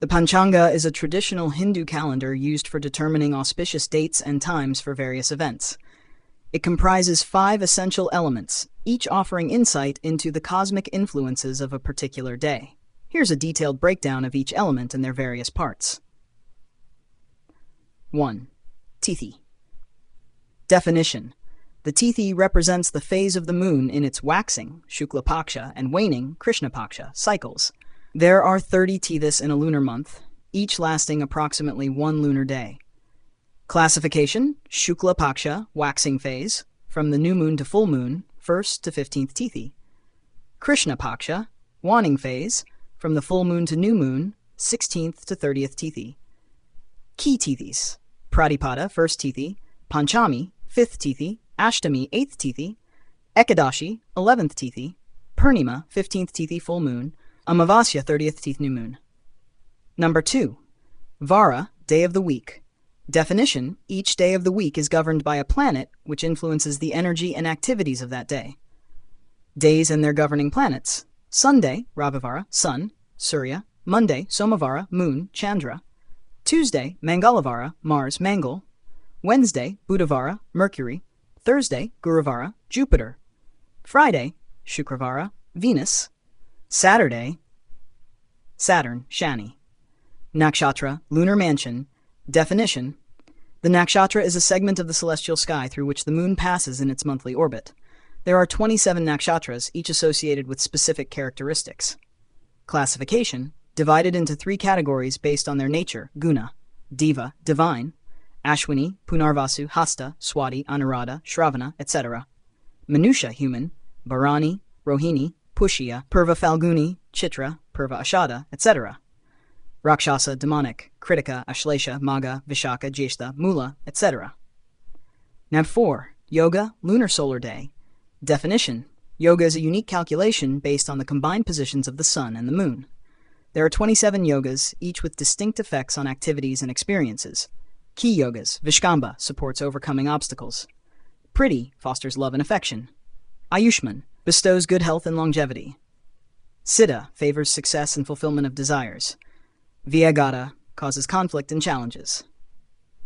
The Panchanga is a traditional Hindu calendar used for determining auspicious dates and times for various events. It comprises 5 essential elements, each offering insight into the cosmic influences of a particular day. Here's a detailed breakdown of each element and their various parts. 1. Tithi. Definition. The Tithi represents the phase of the moon in its waxing, Shukla Paksha, and waning, Krishna Paksha, cycles. There are 30 Tithis in a lunar month, each lasting approximately 1 lunar day. Classification: Shukla Paksha, waxing phase, from the new moon to full moon, 1st to 15th Tithi. Krishna Paksha, waning phase, from the full moon to new moon, 16th to 30th Tithi. Key Tithis: Pratipada, 1st Tithi, Panchami, 5th Tithi, Ashtami, 8th Tithi, Ekadashi, 11th Tithi, Purnima, 15th Tithi full moon, Amavasya, 30th Tithi new moon. Number 2. Vara, day of the week. Definition: each day of the week is governed by a planet which influences the energy and activities of that day. Days and their governing planets: Sunday, Ravivara, Sun, Surya; Monday, Somavara, Moon, Chandra; Tuesday, Mangalavara, Mars, Mangal; Wednesday, Budhavara, Mercury; Thursday, Guruvara, Jupiter; Friday, Shukravara, Venus; Saturday, Saturn, Shani. Nakshatra, lunar mansion. Definition: the nakshatra is a segment of the celestial sky through which the moon passes in its monthly orbit. There are 27 nakshatras, each associated with specific characteristics. Classification: divided into 3 categories based on their nature: guna, diva, divine; Ashwini, Punarvasu, Hasta, Swati, Anuradha, Shravana, etc. Manusha, human; Bharani, Rohini, Pushya, Purva Falguni, Chitra, Purva Ashada, etc. Rakshasa, demonic; Kritika, Ashlesha, Maga, Vishaka, Jyeshta, Mula, etc. Nav 4. Yoga, lunar solar day. Definition: yoga is a unique calculation based on the combined positions of the sun and the moon. There are 27 yogas, each with distinct effects on activities and experiences. Key yogas: Vishkamba, supports overcoming obstacles; Priti, fosters love and affection; Ayushman, bestows good health and longevity; Siddha, favors success and fulfillment of desires; Vyagata, causes conflict and challenges.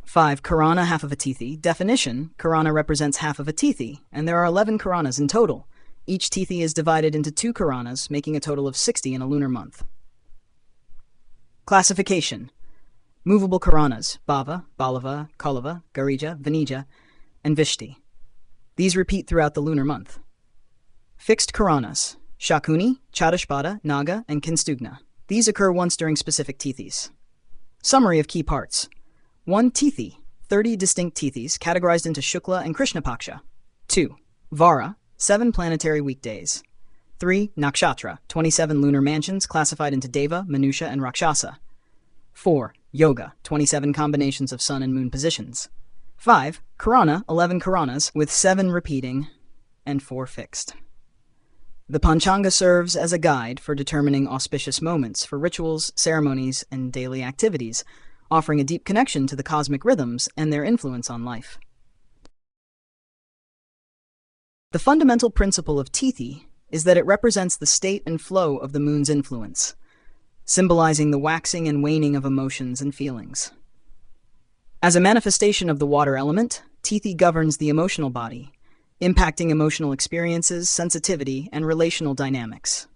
5. Karana, half of a Tithi. Definition: Karana represents half of a Tithi, and there are 11 Karanas in total. Each Tithi is divided into 2 Karanas, making a total of 60 in a lunar month. Classification: movable Karanas: Bhava, Balava, Kalava, Garija, Vanija, and Vishti. These repeat throughout the lunar month. Fixed Karanas: Shakuni, Chatushpada, Naga, and Kinstugna. These occur once during specific Tithis. Summary of key parts. 1. Tithi, 30 distinct Tithis, categorized into Shukla and Krishna Paksha. 2. Vara, 7 planetary weekdays. 3. Nakshatra, 27 lunar mansions, classified into Deva, Manusha, and Rakshasa. 4. Yoga, 27 combinations of sun and moon positions. 5. Karana, 11 Karanas, with 7 repeating and 4 fixed. The Panchanga serves as a guide for determining auspicious moments for rituals, ceremonies, and daily activities, offering a deep connection to the cosmic rhythms and their influence on life. The fundamental principle of Tithi is that it represents the state and flow of the moon's influence, symbolizing the waxing and waning of emotions and feelings. As a manifestation of the water element, Tithi governs the emotional body, impacting emotional experiences, sensitivity, and relational dynamics.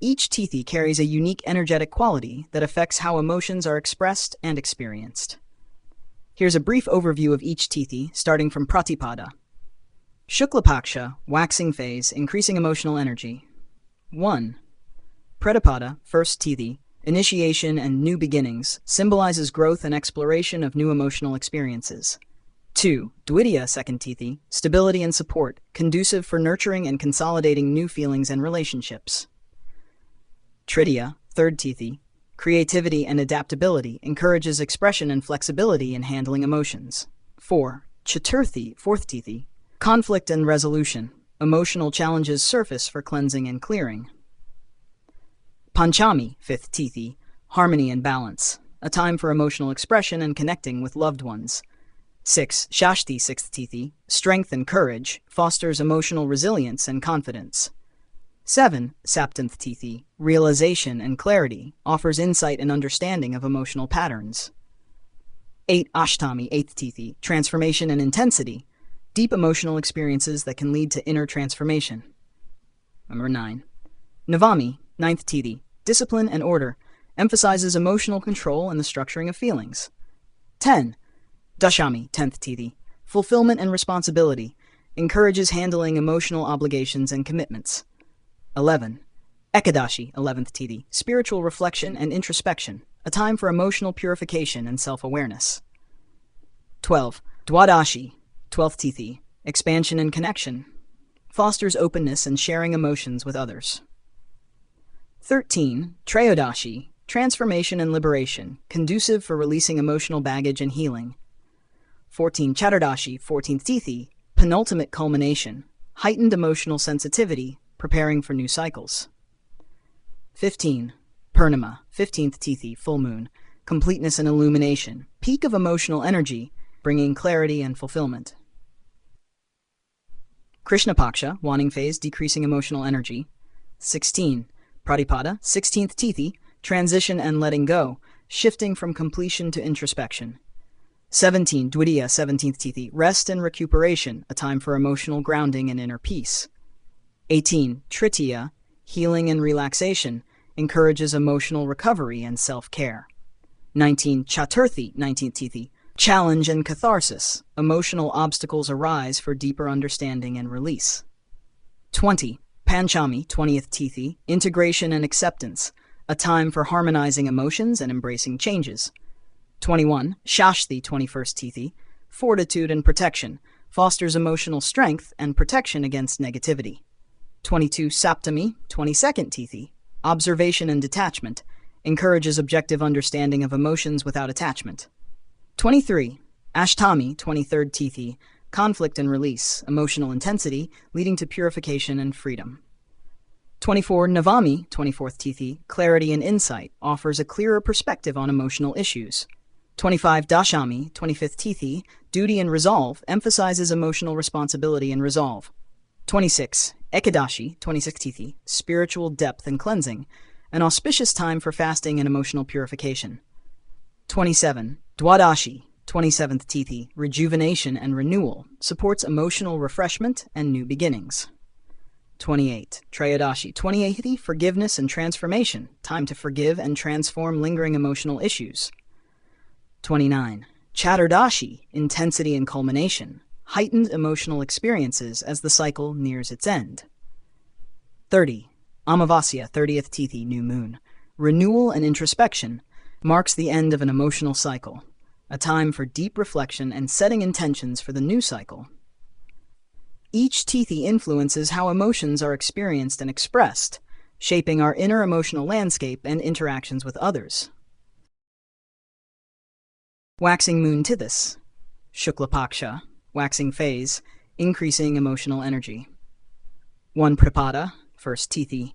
Each Tithi carries a unique energetic quality that affects how emotions are expressed and experienced. Here's a brief overview of each Tithi, starting from Pratipada. Shukla Paksha, waxing phase, increasing emotional energy. 1. Pratipada, 1st Tithi, initiation and new beginnings, symbolizes growth and exploration of new emotional experiences. 2. Dvitiya, 2nd Tithi, stability and support, conducive for nurturing and consolidating new feelings and relationships. Tritiya, 3rd Tithi, creativity and adaptability, encourages expression and flexibility in handling emotions. 4. Chaturthi, 4th Tithi, conflict and resolution, emotional challenges surface for cleansing and clearing. Panchami, 5th Tithi, harmony and balance, a time for emotional expression and connecting with loved ones. 6. Shashti, 6th Tithi, strength and courage, fosters emotional resilience and confidence. 7. Saptanth Tithi, realization and clarity, offers insight and understanding of emotional patterns. 8. Ashtami, 8th Tithi, transformation and intensity, deep emotional experiences that can lead to inner transformation. Number 9. Navami, 9th Tithi, discipline and order, emphasizes emotional control and the structuring of feelings. 10. Dashami, 10th Tithi, fulfillment and responsibility, encourages handling emotional obligations and commitments. 11. Ekadashi, 11th Tithi, spiritual reflection and introspection, a time for emotional purification and self-awareness. 12. Dwadashi, 12th Tithi, expansion and connection, fosters openness and sharing emotions with others. 13. Treyodashi, transformation and liberation, conducive for releasing emotional baggage and healing. 14. Chaturdashi, 14th Tithi, penultimate culmination, heightened emotional sensitivity, preparing for new cycles. 15. Purnima, 15th Tithi, full moon, completeness and illumination, peak of emotional energy, bringing clarity and fulfillment. Krishna Paksha, waning phase, decreasing emotional energy. 16. Pratipada, 16th Tithi, transition and letting go, shifting from completion to introspection. 17. Dvidiya, 17th Tithi, rest and recuperation, a time for emotional grounding and inner peace. 18. Tritiya, healing and relaxation, encourages emotional recovery and self-care. 19. Chaturthi, 19th Tithi, challenge and catharsis, emotional obstacles arise for deeper understanding and release. 20. Panchami, 20th Tithi, integration and acceptance, a time for harmonizing emotions and embracing changes. 21. Shashti, 21st Tithi, fortitude and protection, fosters emotional strength and protection against negativity. 22. Saptami, 22nd Tithi, observation and detachment, encourages objective understanding of emotions without attachment. 23. Ashtami, 23rd Tithi, conflict and release, emotional intensity, leading to purification and freedom. 24. Navami, 24th Tithi, clarity and insight, offers a clearer perspective on emotional issues. 25. Dashami, 25th Tithi, duty and resolve, emphasizes emotional responsibility and resolve. 26. Ekadashi, 26th Tithi, spiritual depth and cleansing, an auspicious time for fasting and emotional purification. 27. Dwadashi, 27th Tithi, rejuvenation and renewal, supports emotional refreshment and new beginnings. 28. Treyodashi, 28th Tithi, forgiveness and transformation, time to forgive and transform lingering emotional issues. 29. Chaturdashi, intensity and culmination, heightened emotional experiences as the cycle nears its end. 30. Amavasya, 30th Tithi, new moon, renewal and introspection, marks the end of an emotional cycle, a time for deep reflection and setting intentions for the new cycle. Each Tithi influences how emotions are experienced and expressed, shaping our inner emotional landscape and interactions with others. Waxing moon Tithis, Shukla Paksha, waxing phase, increasing emotional energy. 1. Pratipada, 1st Tithi.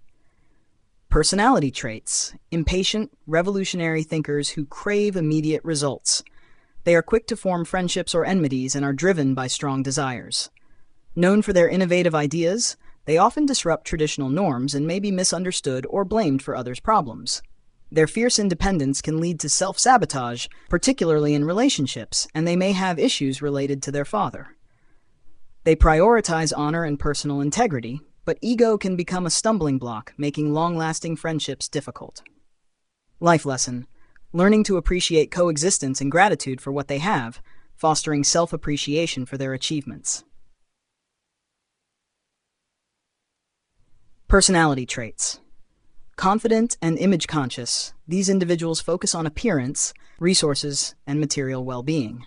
Personality traits, impatient, revolutionary thinkers who crave immediate results. They are quick to form friendships or enmities and are driven by strong desires. Known for their innovative ideas, they often disrupt traditional norms and may be misunderstood or blamed for others' problems. Their fierce independence can lead to self-sabotage, particularly in relationships, and they may have issues related to their father. They prioritize honor and personal integrity, but ego can become a stumbling block, making long-lasting friendships difficult. Life lesson: learning to appreciate coexistence and gratitude for what they have, fostering self-appreciation for their achievements. Personality traits. Confident and image-conscious, these individuals focus on appearance, resources, and material well-being.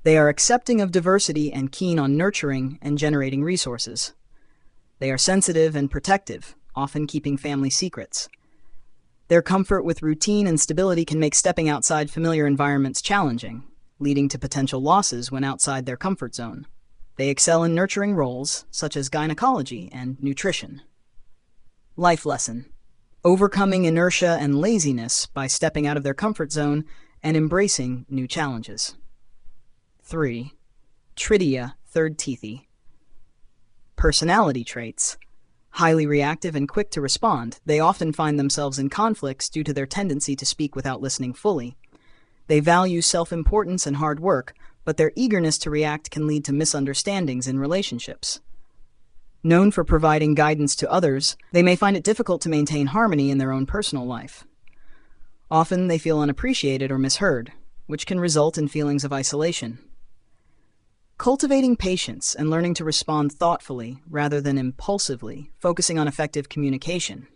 They are accepting of diversity and keen on nurturing and generating resources. They are sensitive and protective, often keeping family secrets. Their comfort with routine and stability can make stepping outside familiar environments challenging, leading to potential losses when outside their comfort zone. They excel in nurturing roles, such as gynecology and nutrition. Life lesson: overcoming inertia and laziness by stepping out of their comfort zone and embracing new challenges. 3. Tritiya, 3rd Tithi. Personality traits: Highly reactive and quick to respond, they often find themselves in conflicts due to their tendency to speak without listening fully. They value self-importance and hard work, but their eagerness to react can lead to misunderstandings in relationships. Known for providing guidance to others, they may find it difficult to maintain harmony in their own personal life. Often they feel unappreciated or misheard, which can result in feelings of isolation. Cultivating patience and learning to respond thoughtfully rather than impulsively, focusing on effective communication.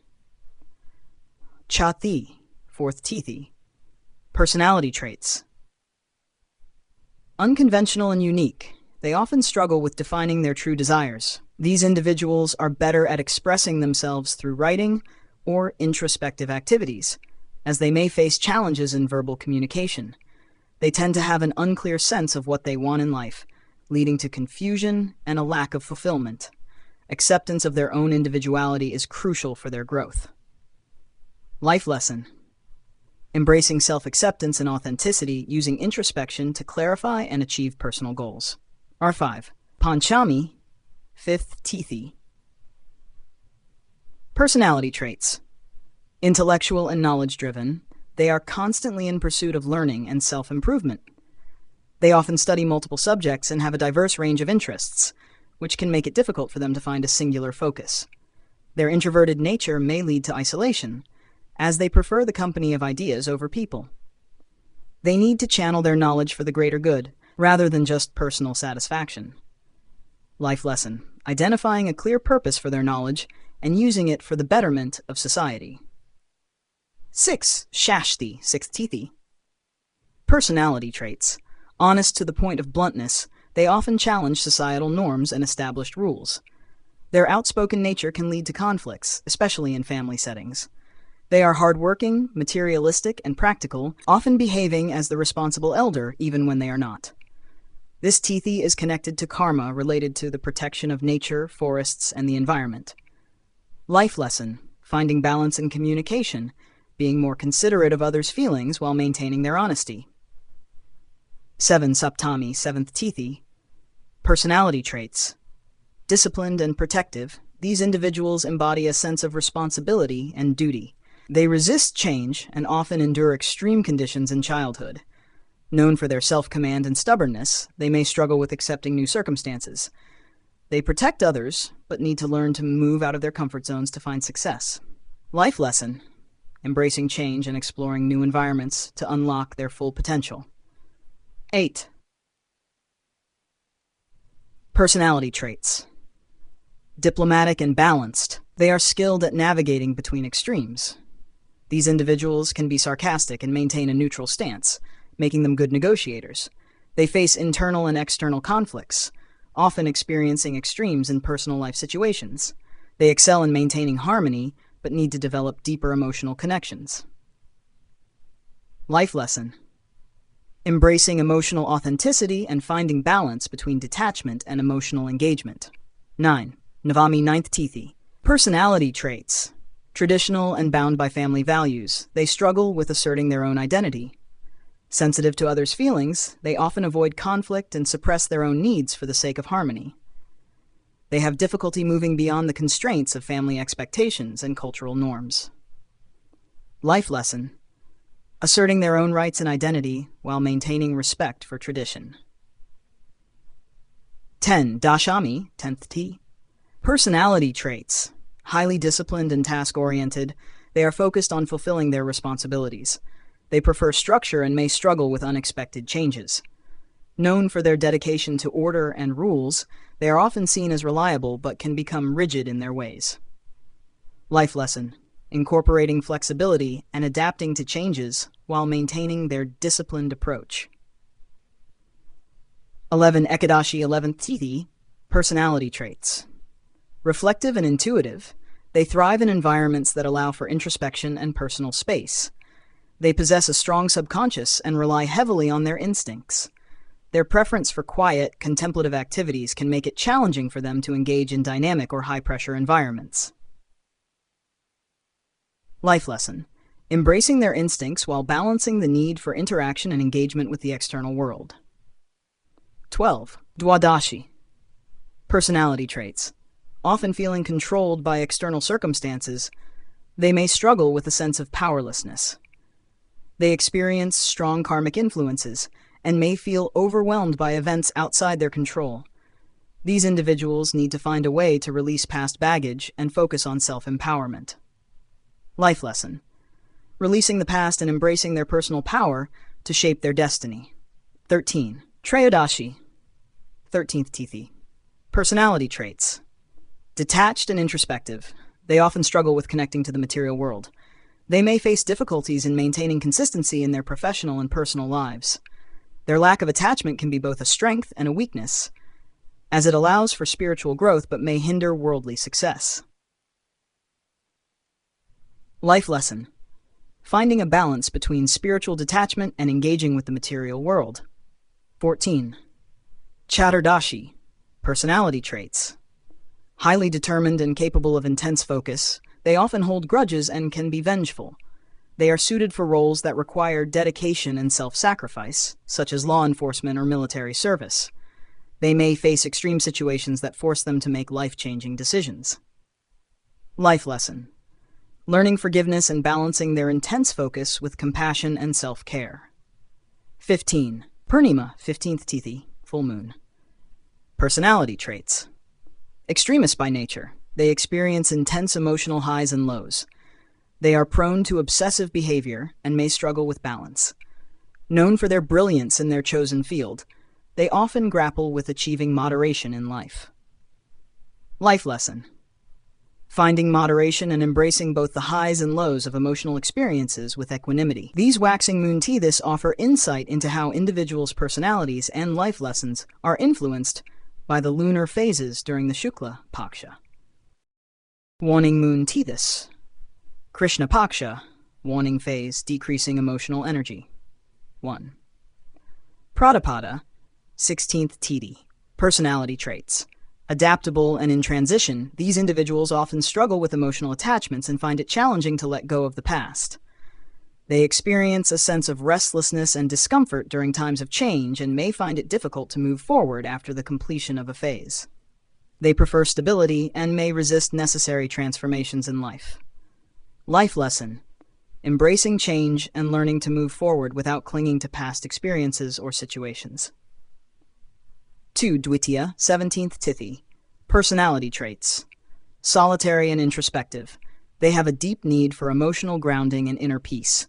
Chati, fourth Tithi. Personality traits. Unconventional and unique, they often struggle with defining their true desires. These individuals are better at expressing themselves through writing or introspective activities, as they may face challenges in verbal communication. They tend to have an unclear sense of what they want in life, leading to confusion and a lack of fulfillment. Acceptance of their own individuality is crucial for their growth. Life lesson. Embracing self-acceptance and authenticity using introspection to clarify and achieve personal goals. R5. Panchami, fifth Tithi. Personality traits. Intellectual and knowledge-driven, they are constantly in pursuit of learning and self-improvement. They often study multiple subjects and have a diverse range of interests, which can make it difficult for them to find a singular focus. Their introverted nature may lead to isolation, as they prefer the company of ideas over people. They need to channel their knowledge for the greater good, rather than just personal satisfaction. Life lesson. Identifying a clear purpose for their knowledge and using it for the betterment of society. 6. Shashti, sixth Tithi. Personality traits. Honest to the point of bluntness, they often challenge societal norms and established rules. Their outspoken nature can lead to conflicts, especially in family settings. They are hardworking, materialistic, and practical, often behaving as the responsible elder even when they are not. This Tithi is connected to karma related to the protection of nature, forests, and the environment. Life lesson. Finding balance in communication, being more considerate of others' feelings while maintaining their honesty. 7. Saptami, seventh Tithi. Personality traits. Disciplined and protective, these individuals embody a sense of responsibility and duty. They resist change and often endure extreme conditions in childhood. Known for their self-command and stubbornness, they may struggle with accepting new circumstances. They protect others, but need to learn to move out of their comfort zones to find success. Life lesson. Embracing change and exploring new environments to unlock their full potential. 8. Personality traits. Diplomatic and balanced, they are skilled at navigating between extremes. These individuals can be sarcastic and maintain a neutral stance, making them good negotiators. They face internal and external conflicts, often experiencing extremes in personal life situations. They excel in maintaining harmony, but need to develop deeper emotional connections. Life lesson. Embracing emotional authenticity and finding balance between detachment and emotional engagement. 9. Navami, ninth Tithi. Personality traits. Traditional and bound by family values, they struggle with asserting their own identity. Sensitive to others' feelings, they often avoid conflict and suppress their own needs for the sake of harmony. They have difficulty moving beyond the constraints of family expectations and cultural norms. Life lesson. Asserting their own rights and identity while maintaining respect for tradition. 10. Dashami, 10th T. Personality traits. Highly disciplined and task-oriented, they are focused on fulfilling their responsibilities. They prefer structure and may struggle with unexpected changes. Known for their dedication to order and rules, they are often seen as reliable but can become rigid in their ways. Life lesson. Incorporating flexibility and adapting to changes while maintaining their disciplined approach. 11. Ekadashi, 11th Tithi. Personality traits. Reflective and intuitive, they thrive in environments that allow for introspection and personal space. They possess a strong subconscious and rely heavily on their instincts. Their preference for quiet, contemplative activities can make it challenging for them to engage in dynamic or high-pressure environments. Life lesson. Embracing their instincts while balancing the need for interaction and engagement with the external world. 12. Dwadashi. Personality traits. Often feeling controlled by external circumstances, they may struggle with a sense of powerlessness. They experience strong karmic influences and may feel overwhelmed by events outside their control. These individuals need to find a way to release past baggage and focus on self-empowerment. Life lesson: releasing the past and embracing their personal power to shape their destiny. 13. Trayodashi, 13th Tithi. Personality traits: detached and introspective. They often struggle with connecting to the material world. They may face difficulties in maintaining consistency in their professional and personal lives. Their lack of attachment can be both a strength and a weakness, as it allows for spiritual growth but may hinder worldly success. Life lesson: finding a balance between spiritual detachment and engaging with the material world. 14. Chaturdashi, personality traits: highly determined and capable of intense focus, they often hold grudges and can be vengeful. They are suited for roles that require dedication and self-sacrifice, such as law enforcement or military service. They may face extreme situations that force them to make life-changing decisions. Life lesson: learning forgiveness and balancing their intense focus with compassion and self-care. 15. Purnima, 15th Tithi, full moon. Personality traits: extremist by nature. They experience intense emotional highs and lows. They are prone to obsessive behavior and may struggle with balance. Known for their brilliance in their chosen field, they often grapple with achieving moderation in life. Life lesson: finding moderation and embracing both the highs and lows of emotional experiences with equanimity. These waxing moon Tithis offer insight into how individuals' personalities and life lessons are influenced by the lunar phases during the Shukla Paksha. Waning moon Tithis. Krishna Paksha, waning phase, decreasing emotional energy. 1. Pratipada, 16th Tithi. Personality traits: adaptable and in transition, these individuals often struggle with emotional attachments and find it challenging to let go of the past. They experience a sense of restlessness and discomfort during times of change and may find it difficult to move forward after the completion of a phase. They prefer stability and may resist necessary transformations in life. Life lesson: embracing change and learning to move forward without clinging to past experiences or situations. 2. Dwitiya, 17th Tithi. Personality traits: solitary and introspective. They have a deep need for emotional grounding and inner peace.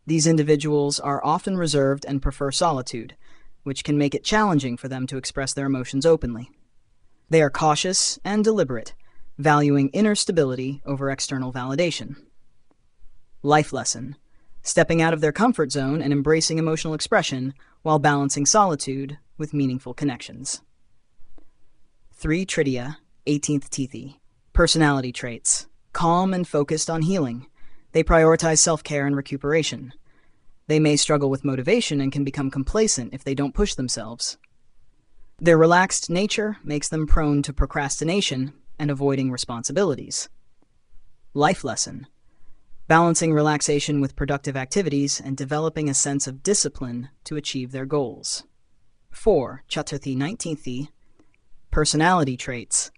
These individuals are often reserved and prefer solitude, which can make it challenging for them to express their emotions openly. They are cautious and deliberate, valuing inner stability over external validation. Life lesson: stepping out of their comfort zone and embracing emotional expression while balancing solitude with meaningful connections. 3. Tridiya, 18th Tithi. Personality traits: calm and focused on healing. They prioritize self-care and recuperation. They may struggle with motivation and can become complacent if they don't push themselves. Their relaxed nature makes them prone to procrastination and avoiding responsibilities. Life lesson: balancing relaxation with productive activities and developing a sense of discipline to achieve their goals. 4. Chaturthi, 19th. Personality traits: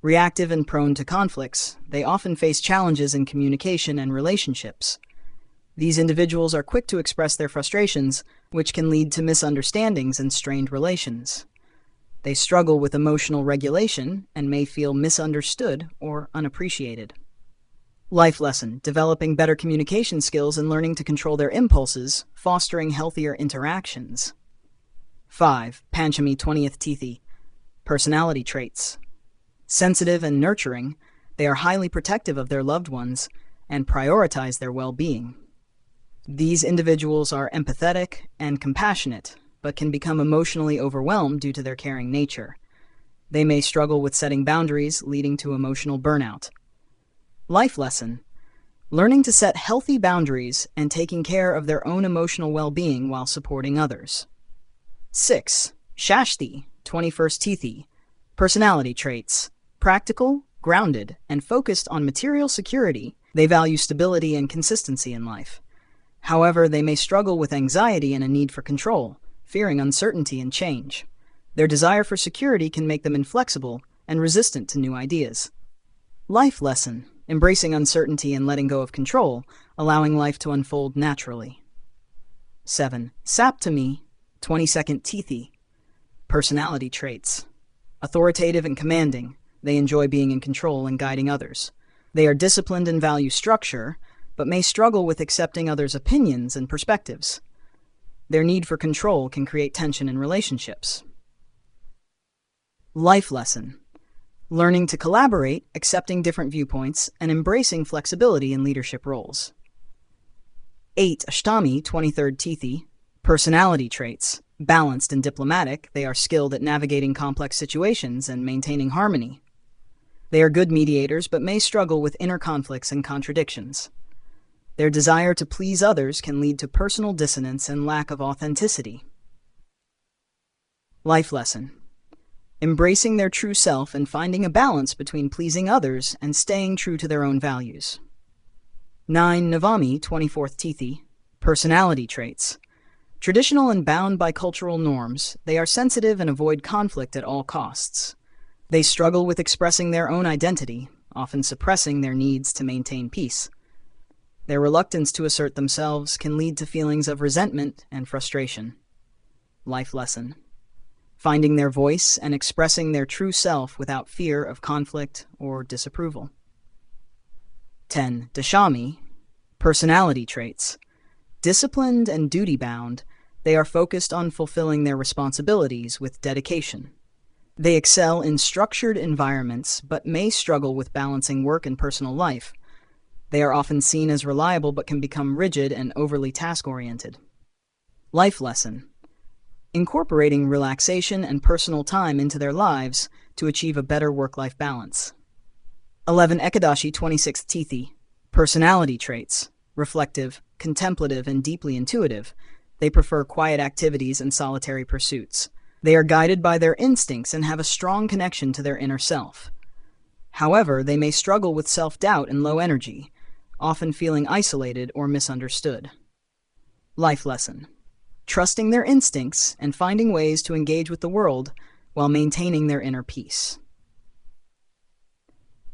reactive and prone to conflicts, they often face challenges in communication and relationships. These individuals are quick to express their frustrations, which can lead to misunderstandings and strained relations. They struggle with emotional regulation and may feel misunderstood or unappreciated. Life lesson: developing better communication skills and learning to control their impulses, fostering healthier interactions. 5. Panchami, 20th Tithi. Personality traits: sensitive and nurturing, they are highly protective of their loved ones and prioritize their well-being. These individuals are empathetic and compassionate, but can become emotionally overwhelmed due to their caring nature. They may struggle with setting boundaries, leading to emotional burnout. Life lesson: learning to set healthy boundaries and taking care of their own emotional well-being while supporting others. 6. Shashti, 21st Tithi. Personality traits: practical, grounded, and focused on material security. They value stability and consistency in life. However, they may struggle with anxiety and a need for control, fearing uncertainty and change. Their desire for security can make them inflexible and resistant to new ideas. Life lesson: embracing uncertainty and letting go of control, allowing life to unfold naturally. 7. Saptami, 22nd Tithi. Personality traits: authoritative and commanding. They enjoy being in control and guiding others. They are disciplined and value structure, but may struggle with accepting others' opinions and perspectives. Their need for control can create tension in relationships. Life lesson: learning to collaborate, accepting different viewpoints, and embracing flexibility in leadership roles. 8. Ashtami, 23rd Tithi. Personality traits: balanced and diplomatic. They are skilled at navigating complex situations and maintaining harmony. They are good mediators, but may struggle with inner conflicts and contradictions. Their desire to please others can lead to personal dissonance and lack of authenticity. Life lesson: embracing their true self and finding a balance between pleasing others and staying true to their own values. 9. Navami, 24th Tithi. Personality traits: traditional and bound by cultural norms. They are sensitive and avoid conflict at all costs. They struggle with expressing their own identity, often suppressing their needs to maintain peace. Their reluctance to assert themselves can lead to feelings of resentment and frustration. Life lesson: finding their voice and expressing their true self without fear of conflict or disapproval. 10. Dashami, personality traits: disciplined and duty-bound. They are focused on fulfilling their responsibilities with dedication. They excel in structured environments, but may struggle with balancing work and personal life. They are often seen as reliable, but can become rigid and overly task-oriented. Life lesson: incorporating relaxation and personal time into their lives to achieve a better work-life balance. 11. Ekadashi, 26th Tithi. Personality traits: reflective, contemplative, and deeply intuitive. They prefer quiet activities and solitary pursuits. They are guided by their instincts and have a strong connection to their inner self. However, they may struggle with self-doubt and low energy, often feeling isolated or misunderstood. Life lesson: trusting their instincts and finding ways to engage with the world while maintaining their inner peace.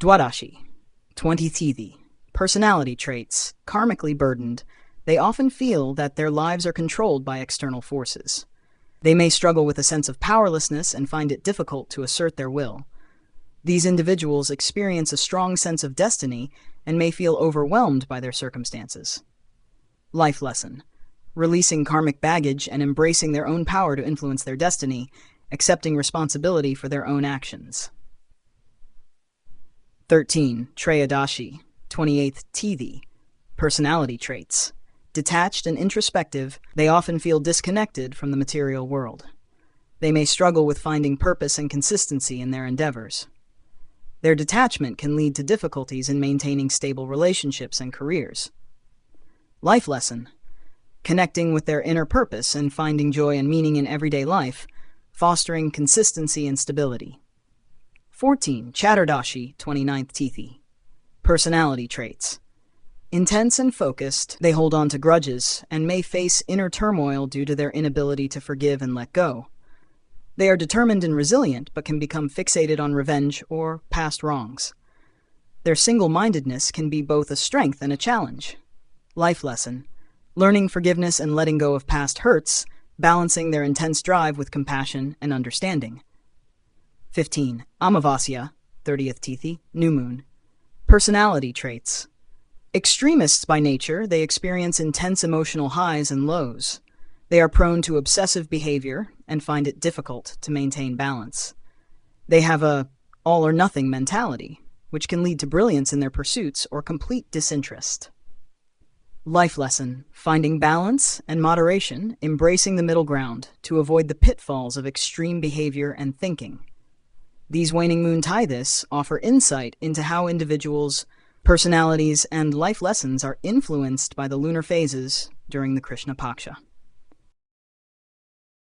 Dwadashi, 20th Tithi. Personality traits: karmically burdened. They often feel that their lives are controlled by external forces. They may struggle with a sense of powerlessness and find it difficult to assert their will. These individuals experience a strong sense of destiny and may feel overwhelmed by their circumstances. Life lesson: releasing karmic baggage and embracing their own power to influence their destiny, accepting responsibility for their own actions. 13. Trayadashi, 28th Tithi. Personality traits: detached and introspective. They often feel disconnected from the material world. They may struggle with finding purpose and consistency in their endeavors. Their detachment can lead to difficulties in maintaining stable relationships and careers. Life lesson: connecting with their inner purpose and finding joy and meaning in everyday life, fostering consistency and stability. 14. Chaturdashi, 29th Tithi. Personality traits: intense and focused. They hold on to grudges and may face inner turmoil due to their inability to forgive and let go. They are determined and resilient, but can become fixated on revenge or past wrongs. Their single-mindedness can be both a strength and a challenge. Life lesson: learning forgiveness and letting go of past hurts, balancing their intense drive with compassion and understanding. 15. Amavasya, 30th Tithi, new moon. Personality traits: extremists by nature. They experience intense emotional highs and lows. They are prone to obsessive behavior and find it difficult to maintain balance. They have a all-or-nothing mentality, which can lead to brilliance in their pursuits or complete disinterest. Life lesson: finding balance and moderation, embracing the middle ground to avoid the pitfalls of extreme behavior and thinking. These waning moon Tithis offer insight into how individuals' personalities and life lessons are influenced by the lunar phases during the Krishna Paksha.